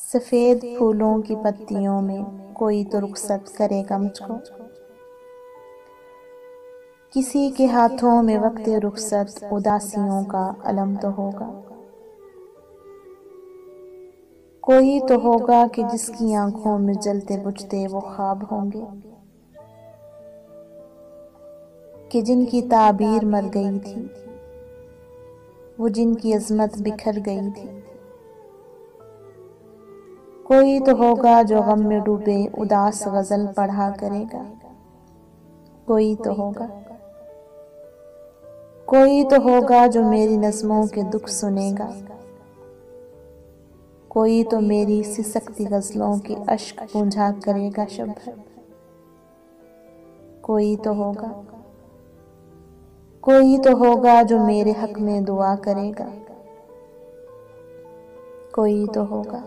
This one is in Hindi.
सफेद फूलों की पत्तियों में कोई तो रुखसत करेगा मुझको। किसी के हाथों में वक्त रुखसत उदासियों का अलम तो होगा। कोई तो होगा कि जिसकी आंखों में जलते बुझते वो ख्वाब होंगे, कि जिनकी ताबीर मर गई थी, वो जिनकी अजमत बिखर गई थी। कोई तो होगा जो गम में डूबे उदास गजल पढ़ा करेगा। कोई तो होगा, कोई तो होगा जो मेरी नज़्मों के दुख सुनेगा। कोई तो मेरी सिसकती गजलों के अश्क पूंझा करेगा शब भर। कोई तो होगा, कोई तो होगा जो मेरे हक में दुआ करेगा। कोई तो होगा।